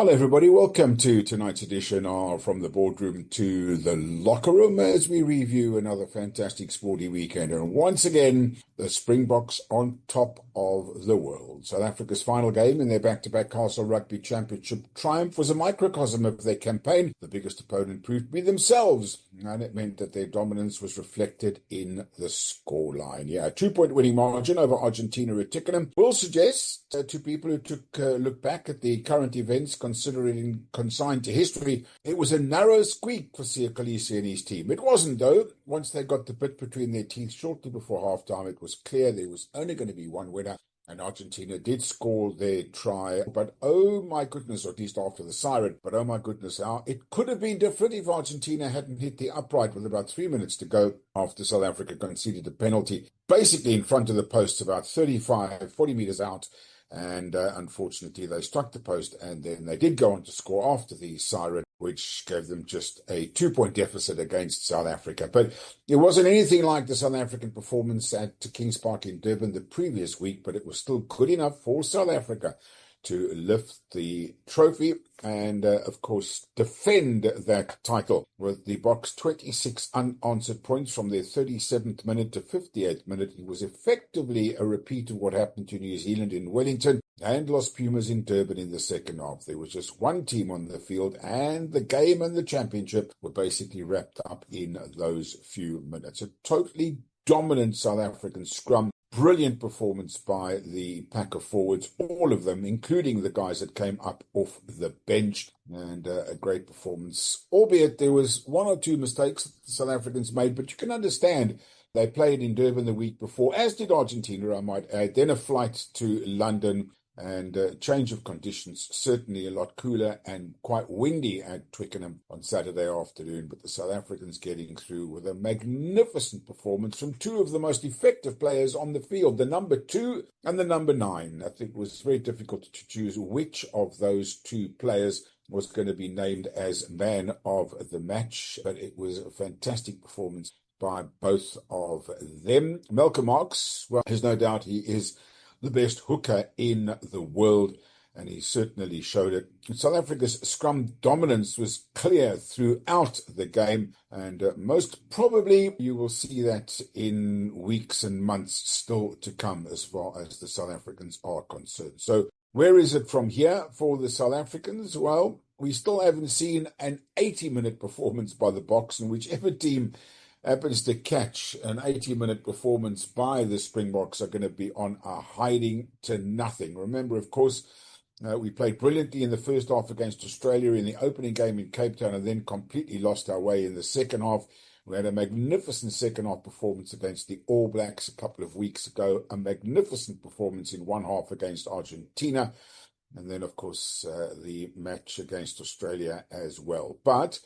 Hello, everybody. Welcome to tonight's edition of From the Boardroom to the Locker Room as we review another fantastic sporty weekend. And once again, the Springboks on top of the world. South Africa's final game in their back-to-back Castle Rugby Championship triumph was a microcosm of their campaign. The biggest opponent proved to be themselves, and it meant that their dominance was reflected in the scoreline. Yeah, a 2-point winning margin over Argentina at Twickenham will suggest to people who took a look back at the current events considering consigned to history, it was a narrow squeak for Siya Kolisi and his team. It wasn't, though. Once they got the bit between their teeth shortly before halftime, it was clear there was only going to be one winner, and Argentina did score their try. But oh my goodness, or at least after the siren, but oh my goodness, how it could have been different if Argentina hadn't hit the upright with about 3 minutes to go after South Africa conceded a penalty, basically in front of the posts about 40 meters out. And unfortunately, they struck the post, and then they did go on to score after the siren, which gave them just a 2-point deficit against South Africa. But it wasn't anything like the South African performance at Kings Park in Durban the previous week, but it was still good enough for South Africa to lift the trophy and, of course, defend that title with the Boks 26 unanswered points from their 37th minute to 58th minute. It was effectively a repeat of what happened to New Zealand in Wellington and Los Pumas in Durban in the second half. There was just one team on the field, and the game and the championship were basically wrapped up in those few minutes. A totally dominant South African scrum. Brilliant performance by the pack of forwards, all of them, including the guys that came up off the bench, and a great performance, albeit there was one or two mistakes that the South Africans made, but you can understand. They played in Durban the week before, as did Argentina, I might add, then a flight to London, and a change of conditions, certainly a lot cooler and quite windy at Twickenham on Saturday afternoon. But the South Africans getting through with a magnificent performance from two of the most effective players on the field, the number 2 and the number 9. I think it was very difficult to choose which of those two players was going to be named as man of the match, but it was a fantastic performance by both of them. Malcolm Marx, well, there's no doubt he is the best hooker in the world, and he certainly showed it. South Africa's scrum dominance was clear throughout the game, and most probably you will see that in weeks and months still to come as far as the South Africans are concerned. So where is it from here for the South Africans? Well, we still haven't seen an 80-minute performance by the Boks, and whichever team happens to catch an 80-minute performance by the Springboks are going to be on a hiding to nothing. Remember, of course, we played brilliantly in the first half against Australia in the opening game in Cape Town and then completely lost our way in the second half. We had a magnificent second half performance against the All Blacks a couple of weeks ago, a magnificent performance in one half against Argentina, and then, of course, the match against Australia as well. But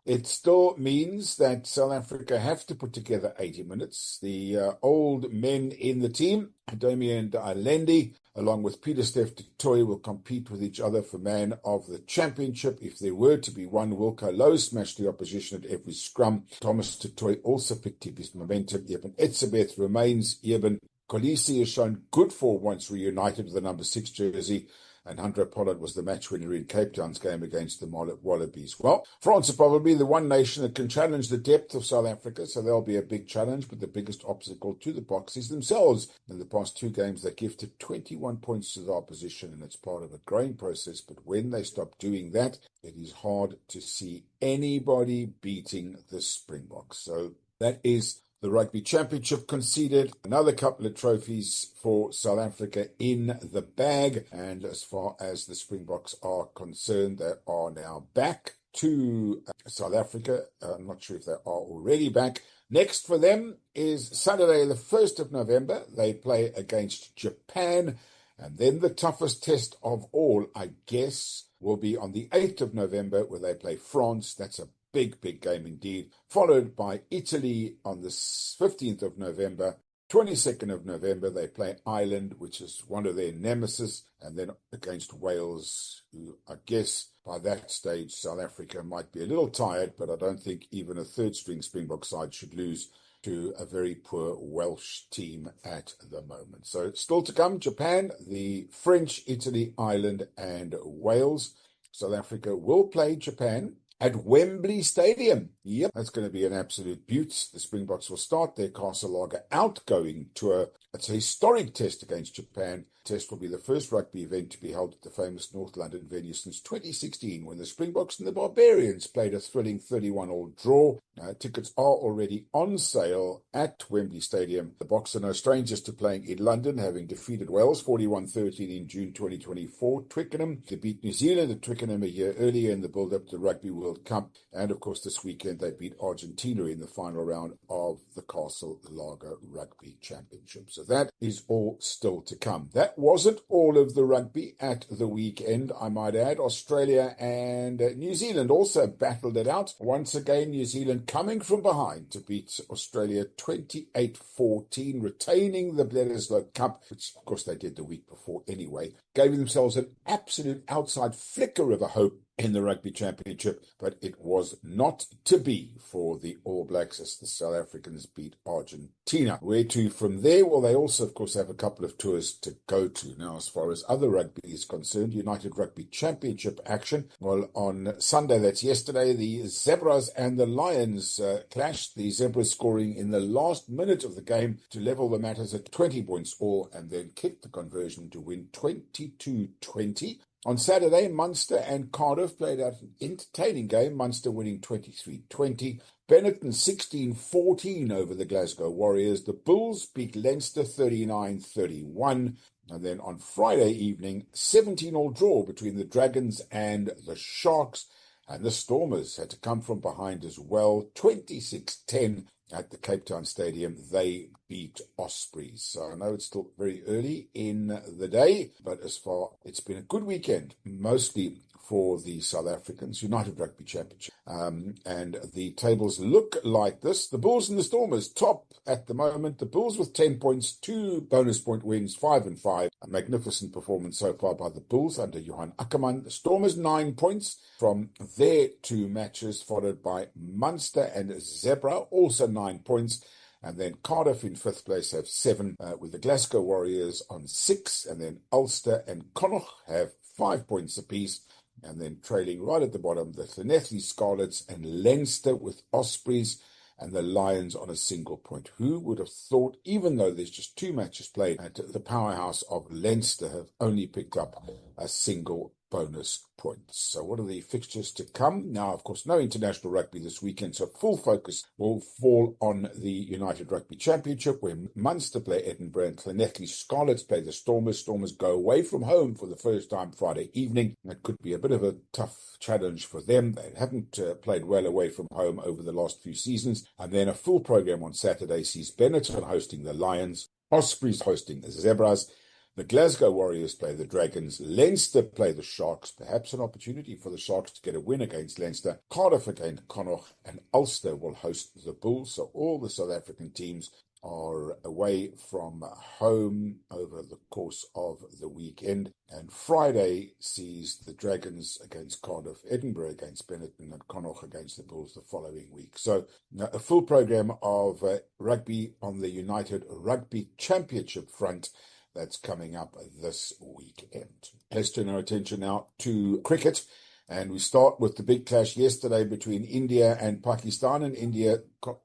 it still means that South Africa have to put together 80 minutes. The old men in the team, Damian Alendi, along with Pieter-Steph du Toit, will compete with each other for man of the championship. If there were to be one, Wilco Louw smashed the opposition at every scrum. Thomas du Toit also picked up his momentum. Eben Etzebeth remains Eben. Kolisi has shown good form once reunited with the number 6 jersey, and Handré Pollard was the match winner in Cape Town's game against the Wallabies. Well, France are probably the one nation that can challenge the depth of South Africa, so they'll be a big challenge, but the biggest obstacle to the Boks is themselves. In the past 2 games, they gifted 21 points to the opposition, and it's part of a growing process, but when they stop doing that, it is hard to see anybody beating the Springboks. So that is the Rugby Championship conceded. Another couple of trophies for South Africa in the bag. And as far as the Springboks are concerned, they are now back to South Africa. I'm not sure if they are already back. Next for them is Saturday, the 1st of November. They play against Japan. And then the toughest test of all, I guess, will be on the 8th of November, where they play France. That's a big game indeed, followed by Italy on the 15th of November. 22nd of November, they play Ireland, which is one of their nemesis, and then against Wales, who I guess by that stage South Africa might be a little tired, but I don't think even a third-string Springbok side should lose to a very poor Welsh team at the moment. So still to come, Japan, the French, Italy, Ireland, and Wales. South Africa will play Japan at Wembley Stadium. Yep, that's going to be an absolute beaut. The Springboks will start their Castle Lager outgoing tour. It's a historic test against Japan. The test will be the first rugby event to be held at the famous North London venue since 2016, when the Springboks and the Barbarians played a thrilling 31-all draw. Tickets are already on sale at Wembley Stadium. The Boks are no strangers to playing in London, having defeated Wales 41-13 in June 2024. Twickenham, they beat New Zealand at Twickenham a year earlier in the build-up to the Rugby World Cup. And, of course, this weekend they beat Argentina in the final round of the Castle Lager Rugby Championship. So that is all still to come. That wasn't all of the rugby at the weekend, I might add. Australia and New Zealand also battled it out. Once again, New Zealand coming from behind to beat Australia 28-14, retaining the Bledisloe Cup, which of course they did the week before anyway, gave themselves an absolute outside flicker of a hope in the Rugby Championship, but it was not to be for the All Blacks as the South Africans beat Argentina. Where to from there? Well, they also, of course, have a couple of tours to go to. Now, as far as other rugby is concerned, United Rugby Championship action. Well, on Sunday, that's yesterday, the Zebras and the Lions clashed. The Zebras scoring in the last minute of the game to level the matters at 20 points all, and then kicked the conversion to win 22-20. On Saturday, Munster and Cardiff played out an entertaining game, Munster winning 23-20. Benetton 16-14 over the Glasgow Warriors. The Bulls beat Leinster 39-31. And then on Friday evening, 17-all draw between the Dragons and the Sharks. And the Stormers had to come from behind as well, 26-10 at the Cape Town Stadium. They beat Ospreys. So I know it's still very early in the day, but it's been a good weekend, mostly for the South Africans, United Rugby Championship. And the tables look like this. The Bulls and the Stormers top at the moment. The Bulls with 10 points, 2 bonus point wins, 5-5. A magnificent performance so far by the Bulls under Johan Ackermann. The Stormers 9 points from their 2 matches, followed by Munster and Zebra, also 9 points. And then Cardiff in 5th place have 7, with the Glasgow Warriors on 6. And then Ulster and Connacht have 5 points apiece. And then trailing right at the bottom, the Llanelli Scarlets and Leinster with Ospreys and the Lions on a single point. Who would have thought, even though there's just 2 matches played, the powerhouse of Leinster have only picked up a single bonus points. So what are the fixtures to come? Now, of course, no international rugby this weekend, so full focus will fall on the United Rugby Championship, where Munster play Edinburgh and Llanelli Scarlets play the Stormers. Stormers go away from home for the first time Friday evening. That could be a bit of a tough challenge for them. They haven't played well away from home over the last few seasons. And then a full program on Saturday sees Benetton hosting the Lions, Ospreys hosting the Zebras, the Glasgow Warriors play the Dragons, Leinster play the Sharks, perhaps an opportunity for the Sharks to get a win against Leinster, Cardiff against Connacht, and Ulster will host the Bulls. So all the South African teams are away from home over the course of the weekend. And Friday sees the Dragons against Cardiff, Edinburgh against Benetton, and Connacht against the Bulls the following week. So a full program of rugby on the United Rugby Championship front that's coming up this weekend. Let's turn our attention now to cricket. And we start with the big clash yesterday between India and Pakistan. And India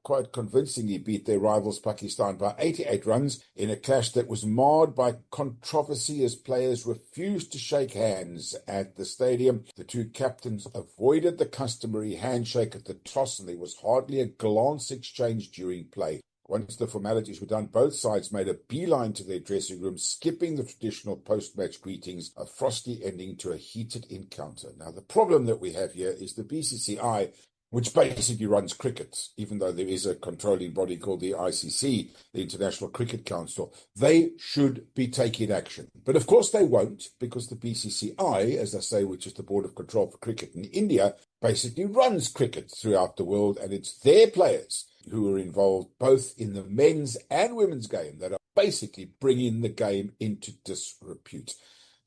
quite convincingly beat their rivals Pakistan by 88 runs in a clash that was marred by controversy as players refused to shake hands at the stadium. The 2 captains avoided the customary handshake at the toss, and there was hardly a glance exchanged during play. Once the formalities were done, both sides made a beeline to their dressing room, skipping the traditional post-match greetings, a frosty ending to a heated encounter. Now, the problem that we have here is the BCCI, which basically runs cricket, even though there is a controlling body called the ICC, the International Cricket Council. They should be taking action. But of course they won't, because the BCCI, as I say, which is the Board of Control for Cricket in India, basically runs cricket throughout the world, and it's their players who are involved both in the men's and women's game that are basically bringing the game into disrepute.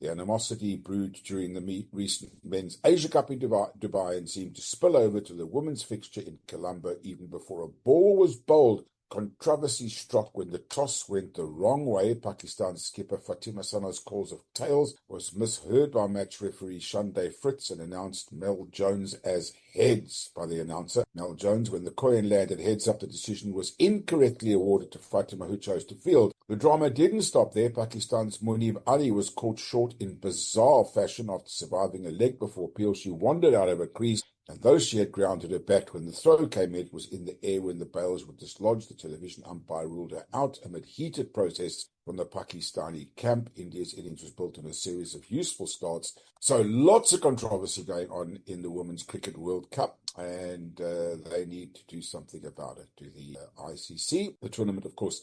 The animosity brewed during the recent Men's Asia Cup in Dubai and seemed to spill over to the women's fixture in Colombo even before a ball was bowled Controversy struck when the toss went the wrong way. Pakistan skipper Fatima Sana's calls of tails was misheard by match referee Shande Fritz and announced Mel Jones as heads by the announcer. Mel Jones, when the coin landed heads up, the decision was incorrectly awarded to Fatima, who chose to field. The drama didn't stop there. Pakistan's Munib Ali was caught short in bizarre fashion after surviving a leg before appeal. She wandered out of her crease, and though she had grounded her bat when the throw came in, it was in the air when the bails were dislodged. The television umpire ruled her out amid heated protests from the Pakistani camp. India's innings was built on a series of useful starts. So lots of controversy going on in the Women's Cricket World Cup, and they need to do something about it. To the ICC, the tournament, of course,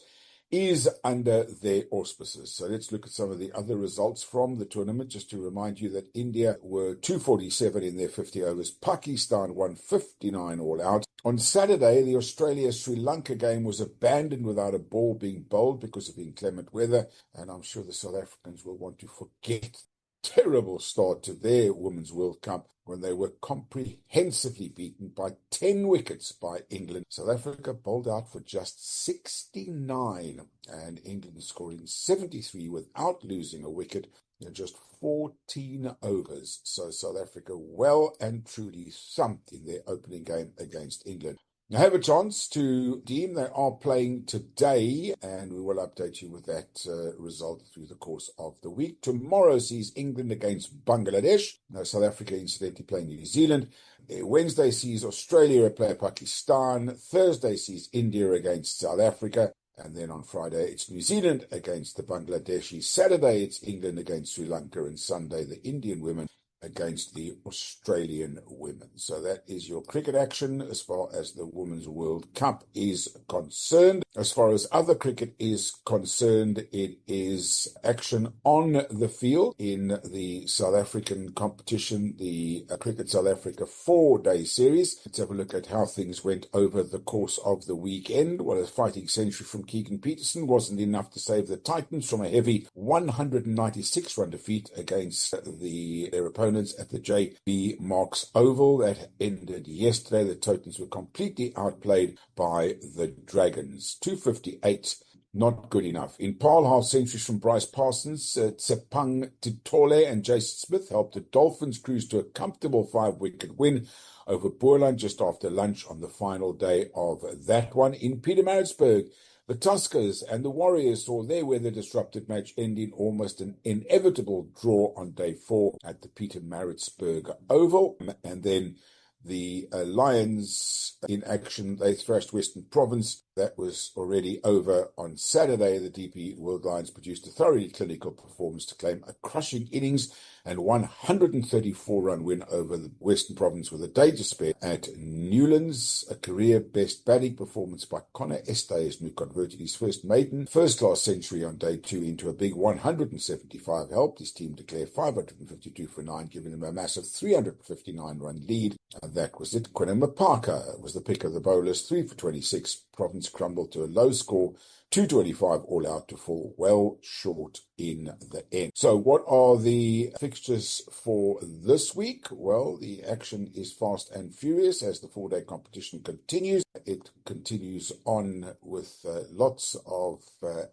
is under their auspices. So let's look at some of the other results from the tournament. Just to remind you that India were 247 in their 50 overs. Pakistan won 59 all out. On Saturday, the Australia-Sri Lanka game was abandoned without a ball being bowled because of inclement weather. And I'm sure the South Africans will want to forget terrible start to their Women's World Cup when they were comprehensively beaten by 10 wickets by England. South Africa bowled out for just 69 and England scoring 73 without losing a wicket in just 14 overs. So South Africa well and truly thumped in their opening game against England. Now have a chance to redeem. They are playing today, and we will update you with that result through the course of the week. Tomorrow sees England against Bangladesh. Now South Africa incidentally playing New Zealand. Wednesday sees Australia play Pakistan. Thursday sees India against South Africa. And then on Friday, it's New Zealand against the Bangladeshi. Saturday, it's England against Sri Lanka. And Sunday, the Indian women against the Australian women. So that is your cricket action as far as the Women's World Cup is concerned. As far as other cricket is concerned, it is action on the field in the South African competition, the Cricket South Africa 4-day series. Let's have a look at how things went over the course of the weekend. Well, a fighting century from Keegan Peterson wasn't enough to save the Titans from a heavy 196-run defeat against their opponents at the J.B. Marks Oval. That ended yesterday. The Titans were completely outplayed by the Dragons. 258, not good enough. In Paarl, half centuries from Bryce Parsons, Tsepang Titole and Jason Smith helped the Dolphins cruise to a comfortable 5-wicket win over Boerland just after lunch on the final day of that one. In Pietermaritzburg, the Tuskers and the Warriors saw their weather-disrupted match end in almost an inevitable draw on day 4 at the Pietermaritzburg Oval. And then the Lions in action, they thrashed Western Province. That was already over on Saturday. The DP World Lions produced a thoroughly clinical performance to claim a crushing innings and 134-run win over the Western Province with a day to spare at Newlands. A career-best batting performance by Connor Estes, who converted his first maiden first-class century on day 2 into a big 175, helped his team declare 552 for 9, giving them a massive 359-run lead. And that was it. Quinnan Mapaka was the pick of the bowlers, 3 for 26. Province crumbled to a low score, 225 all out to fall well short in the end. So what are the fixtures for this week? Well, the action is fast and furious as the 4-day competition continues. It continues on with lots of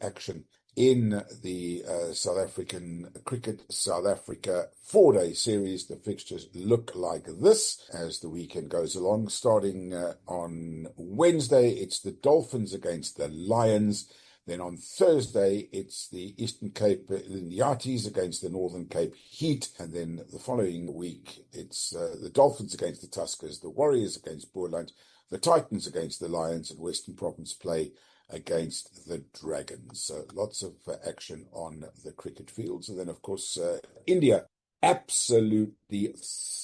action in the South African Cricket South Africa 4-day series. The fixtures look like this as the weekend goes along. Starting on Wednesday, it's the Dolphins against the Lions. Then on Thursday, it's the Eastern Cape Indiatis against the Northern Cape Heat. And then the following week, it's the Dolphins against the Tuskers, the Warriors against Boerland, the Titans against the Lions, and Western Province play against the Dragons. So lots of action on the cricket fields. And then, of course, India absolutely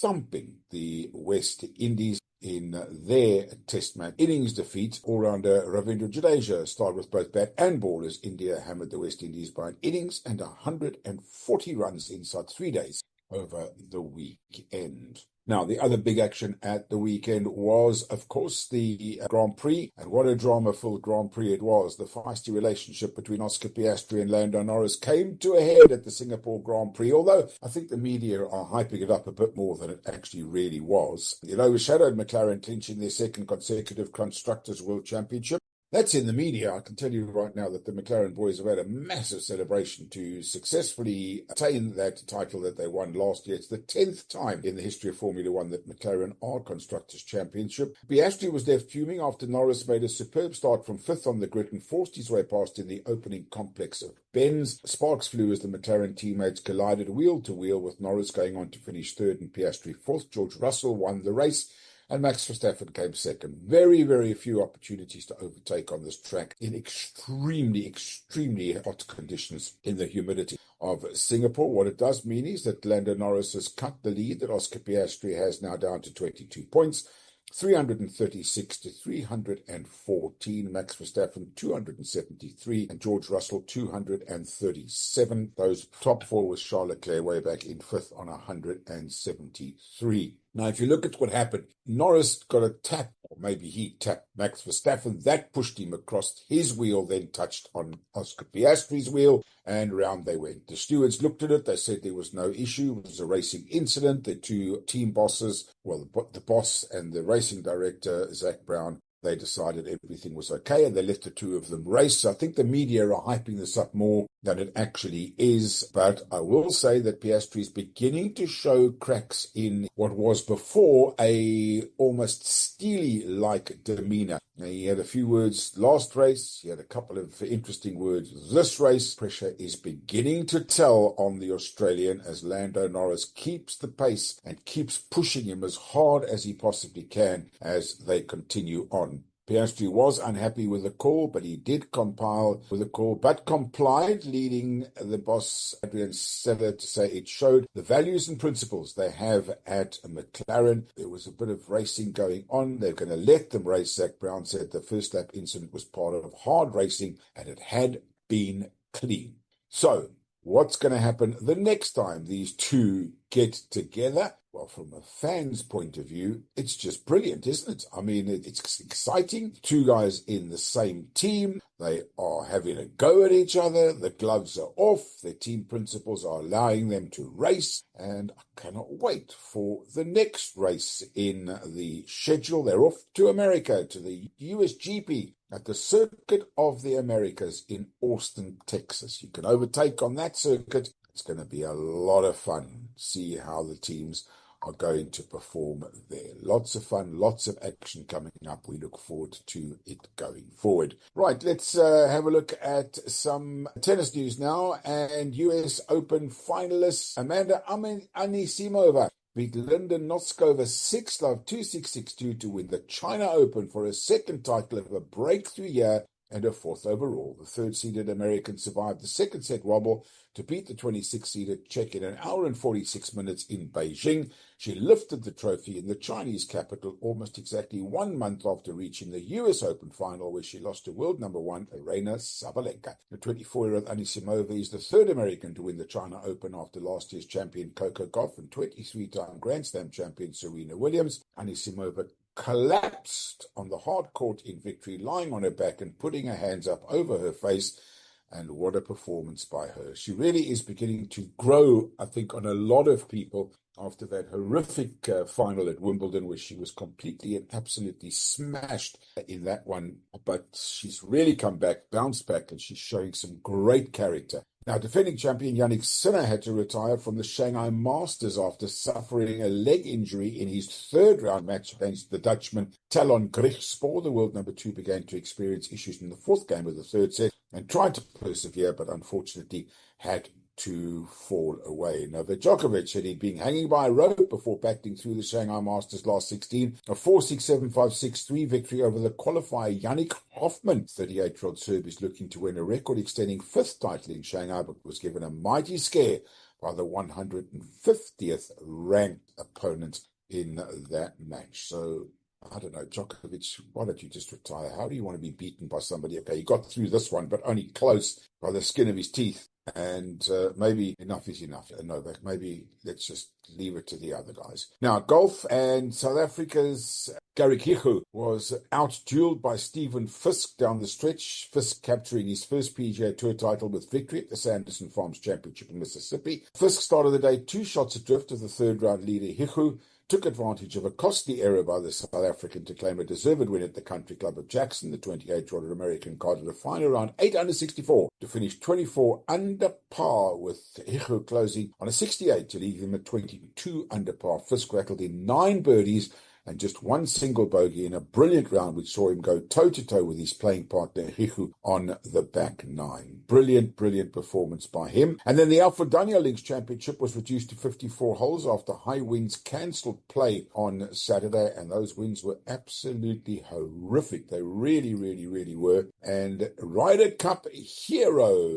thumping the West Indies in their test match innings defeat. All-rounder Ravindra Jadeja starred with both bat and ball as India hammered the West Indies by an innings and 140 runs inside 3 days over the weekend. Now, the other big action at the weekend was, of course, the Grand Prix. And what a drama-filled Grand Prix it was. The feisty relationship between Oscar Piastri and Lando Norris came to a head at the Singapore Grand Prix, although I think the media are hyping it up a bit more than it actually really was. It overshadowed McLaren clinching their second consecutive Constructors' World Championship. That's in the media. I can tell you right now that the McLaren boys have had a massive celebration to successfully attain that title that they won last year. It's the 10th time in the history of Formula One that McLaren are Constructors' Championship. Piastri was left fuming after Norris made a superb start from 5th on the grid and forced his way past in the opening complex of bends. Sparks flew as the McLaren teammates collided wheel to wheel, with Norris going on to finish 3rd and Piastri 4th. George Russell won the race, and Max Verstappen came 2nd. Very, very few opportunities to overtake on this track in extremely, extremely hot conditions in the humidity of Singapore. What it does mean is that Lando Norris has cut the lead that Oscar Piastri has now down to 22 points. 336 to 314. Max Verstappen 273 and George Russell 237. Those top four with Charles Leclerc way back in 5th on 173. Now, if you look at what happened, Norris got a tap, or maybe he tapped Max Verstappen. That pushed him across his wheel, then touched on Oscar Piastri's wheel, and round they went. The stewards looked at it. They said there was no issue. It was a racing incident. The two team bosses, well, the boss and the racing director, Zach Brown, they decided everything was okay, and they let the two of them race. So I think the media are hyping this up more than it actually is. But I will say that Piastri is beginning to show cracks in what was before a almost steely-like demeanor. Now, he had a few words last race. He had a couple of interesting words this race. Pressure is beginning to tell on the Australian as Lando Norris keeps the pace and keeps pushing him as hard as he possibly can as they continue on. Piastri was unhappy with the call, but he did compile with the call, but complied, leading the boss, Adrian Seller, to say it showed the values and principles they have at McLaren. There was a bit of racing going on. They're going to let them race. Zach Brown said the first lap incident was part of hard racing, and it had been clean. So, what's going to happen the next time these two get together? Well, from a fan's point of view, it's just brilliant, isn't it? I mean, it's exciting. Two guys in the same team. They are having a go at each other. The gloves are off. Their team principals are allowing them to race. And I cannot wait for the next race in the schedule. They're off to America, to the USGP at the Circuit of the Americas in Austin, Texas. You can overtake on that circuit. It's going to be a lot of fun. See how the teams are going to perform there. Lots of fun, lots of action coming up. We look forward to it going forward. Right, let's have a look at some tennis news now. And US Open finalists Amanda Anisimova beat Linda Noskova 6-love 2-6-6-2 to win the China Open for a second title of a breakthrough year and a 4th overall. The third-seeded American survived the second set wobble to beat the 26-seeded Czech in 1 hour and 46 minutes in Beijing. She lifted the trophy in the Chinese capital almost exactly 1 month after reaching the US Open final, where she lost to world number 1 Aryna Sabalenka. The 24-year-old Anisimova is the third American to win the China Open after last year's champion Coco Gauff and 23-time Grand Slam champion Serena Williams. Anisimova collapsed on the hard court in victory, lying on her back and putting her hands up over her face. And what a performance by her. She really is beginning to grow, I think, on a lot of people after that horrific final at Wimbledon, where she was completely and absolutely smashed in that one. But she's really come back, bounced back, and she's showing some great character. Now, defending champion Yannick Sinner had to retire from the Shanghai Masters after suffering a leg injury in his third-round match against the Dutchman Talon Griekspoor. The world number 2 began to experience issues in the 4th game of the third set and tried to persevere, but unfortunately had to fall away. Novak Djokovic said he'd been hanging by a rope before battling through the Shanghai Masters last 16. A 4-6, 7-5, 6-3 victory over the qualifier Yannick Hoffman. 38-year-old Serb is looking to win a record-extending 5th title in Shanghai, but was given a mighty scare by the 150th ranked opponent in that match. So, I don't know, Djokovic, why don't you just retire? How do you want to be beaten by somebody? Okay, he got through this one, but only close by the skin of his teeth. And maybe enough is enough. Novak, maybe let's just leave it to the other guys. Now, golf, and South Africa's Garrick Hichu was out-dueled by Stephen Fisk down the stretch. Fisk capturing his first PGA Tour title with victory at the Sanderson Farms Championship in Mississippi. Fisk started the day 2 shots adrift of the third-round leader Hichu took advantage of a costly error by the South African to claim a deserved win at the Country Club of Jackson. The 28-year-old American carded a final round 8 under 64 to finish 24 under par, with Hichu closing on a 68 to leave him at 22 under par. Fisk rattled in 9 birdies and just one single bogey in a brilliant round, which saw him go toe-to-toe with his playing partner Hichu on the back 9. Brilliant performance by him. And then the Alfred Daniel Links Championship was reduced to 54 holes after high winds cancelled play on Saturday, and those winds were absolutely horrific. They really were. And Ryder Cup hero,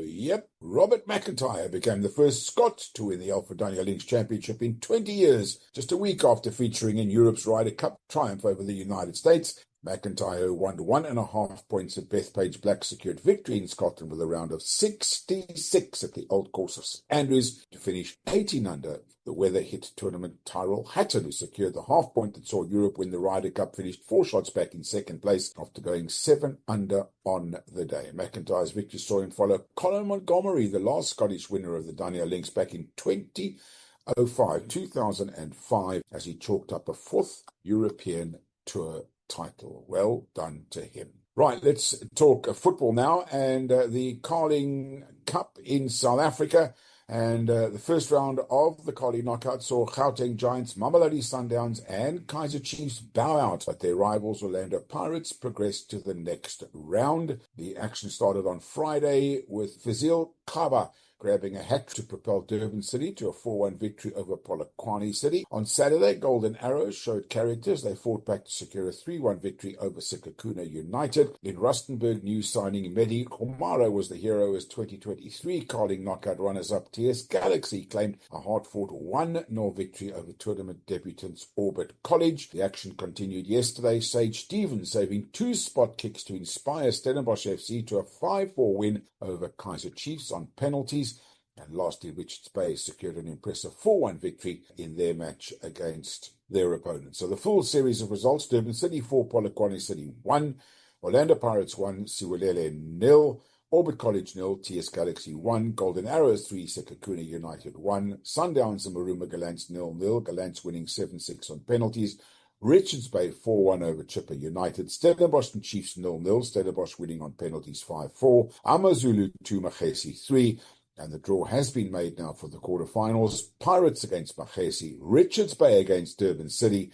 Robert McIntyre became the first Scot to win the Alfred Daniel Links Championship in 20 years, just a week after featuring in Europe's Ryder Cup triumph over the United States. McIntyre won 1.5 points at Bethpage Black, secured victory in Scotland with a round of 66 at the Old Course of St Andrews to finish 18 under. The weather hit tournament Tyrrell Hatton, who secured the half point that saw Europe win the Ryder Cup, finished 4 shots back in second place after going 7 under on the day. McIntyre's victory saw him follow Colin Montgomery, the last Scottish winner of the Daniel Links back in 2005, as he chalked up a 4th European Tour title. Well done to him. Right, let's talk football now, and the Carling Cup in South Africa. And the first round of the Carling knockout saw Gauteng Giants, Mamelodi Sundowns and Kaizer Chiefs bow out, but their rivals Orlando Pirates progressed to the next round. The action started on Friday with Fazil Kaba grabbing a hat to propel Durban City to a 4-1 victory over Polokwane City. On Saturday, Golden Arrows showed characters. They fought back to secure a 3-1 victory over Sikakuna United. In Rustenburg, new signing Mehdi Khumalo was the hero as 2023 Carling knockout runners-up TS Galaxy claimed a hard-fought 1-0 victory over tournament debutants Orbit College. The action continued yesterday. Sage Stevens saving 2 spot kicks to inspire Stellenbosch FC to a 5-4 win over Kaizer Chiefs on penalties. And lastly, Richards Bay secured an impressive 4-1 victory in their match against their opponents. So the full series of results: Durban City 4, Polokwane City 1, Orlando Pirates 1, Siwelele 0, Orbit College 0, TS Galaxy 1, Golden Arrows 3, Sikakuna United 1, Sundowns and Maruma Gallants 0-0, Gallants winning 7-6 on penalties, Richards Bay 4-1 over Chipper United, Stellenbosch and Chiefs 0-0, Stellenbosch winning on penalties 5-4, AmaZulu 2, Magesi 3, and the draw has been made now for the quarterfinals. Pirates against Magesi, Richards Bay against Durban City,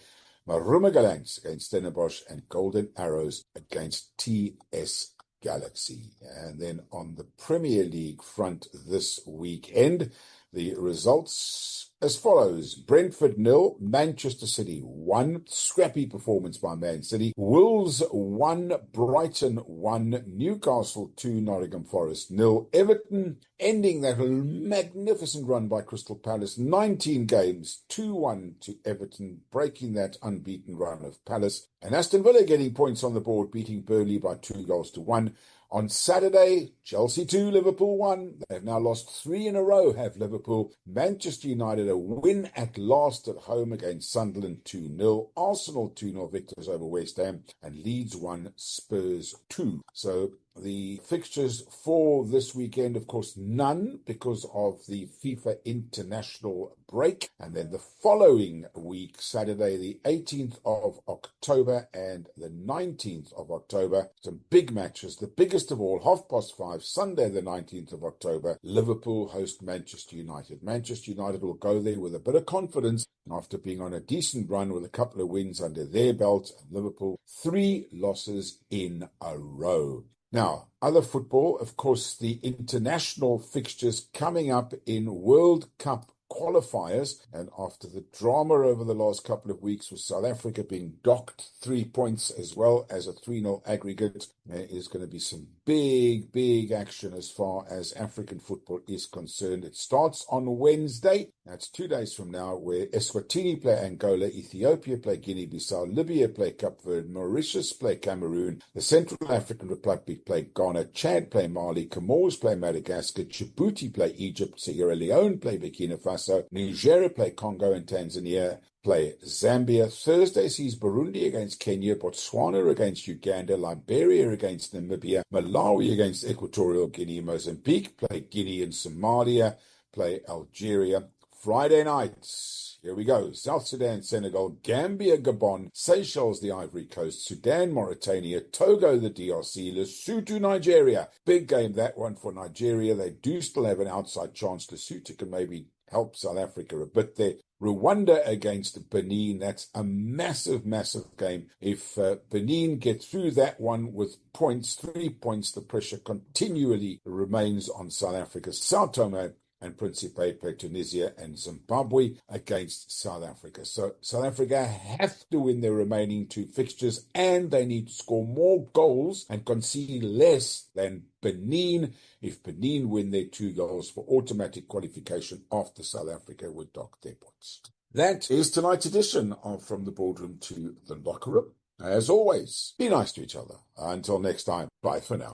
Maruma Gallants against Stellenbosch, and Golden Arrows against TS Galaxy. And then on the Premier League front this weekend, the results as follows: Brentford 0, Manchester City 1, scrappy performance by Man City. Wolves 1, Brighton 1, Newcastle 2, Nottingham Forest 0. Everton ending that magnificent run by Crystal Palace, 19 games, 2-1 to Everton, breaking that unbeaten run of Palace. And Aston Villa getting points on the board, beating Burnley by 2-1. On Saturday, Chelsea 2, Liverpool 1. They've now lost 3 in a row, have Liverpool. Manchester United a win at last at home against Sunderland 2-0. Arsenal 2-0 victors over West Ham. And Leeds 1, Spurs 2. So the fixtures for this weekend, of course, none because of the FIFA international break. And then the following week, Saturday, the 18th of October and the 19th of October, some big matches. The biggest of all, 5:30, Sunday, the 19th of October, Liverpool host Manchester United. Manchester United will go there with a bit of confidence after being on a decent run with a couple of wins under their belt. And Liverpool, 3 losses in a row. Now, other football, of course, the international fixtures coming up in World Cup qualifiers, and after the drama over the last couple of weeks with South Africa being docked 3 points as well as a 3-0 aggregate, there is going to be some big action as far as African football is concerned. It starts on Wednesday. That's 2 days from now, where Eswatini play Angola, Ethiopia play Guinea-Bissau, Libya play Cape Verde, Mauritius play Cameroon, the Central African Republic play Ghana, Chad play Mali, Comores play Madagascar, Djibouti play Egypt, Sierra Leone play Burkina Faso, Nigeria play Congo, and Tanzania play Zambia. Thursday sees Burundi against Kenya, Botswana against Uganda, Liberia against Namibia, Malawi against Equatorial Guinea, Mozambique play Guinea, and Somalia play Algeria. Friday nights. Here we go. South Sudan, Senegal, Gambia, Gabon, Seychelles, the Ivory Coast, Sudan, Mauritania, Togo, the DRC, Lesotho, Nigeria. Big game, that one for Nigeria. They do still have an outside chance. Lesotho can maybe help South Africa a bit there. Rwanda against Benin, that's a massive, massive game. If Benin get through that one with points, 3 points, the pressure continually remains on South Africa. Sao Tome and Principe, Tunisia and Zimbabwe against South Africa. So South Africa have to win their remaining 2 fixtures, and they need to score more goals and concede less than Benin. If Benin win their 2 goals for automatic qualification after South Africa would dock their points. That is tonight's edition of From the Boardroom to the Locker Room. As always, be nice to each other. Until next time, bye for now.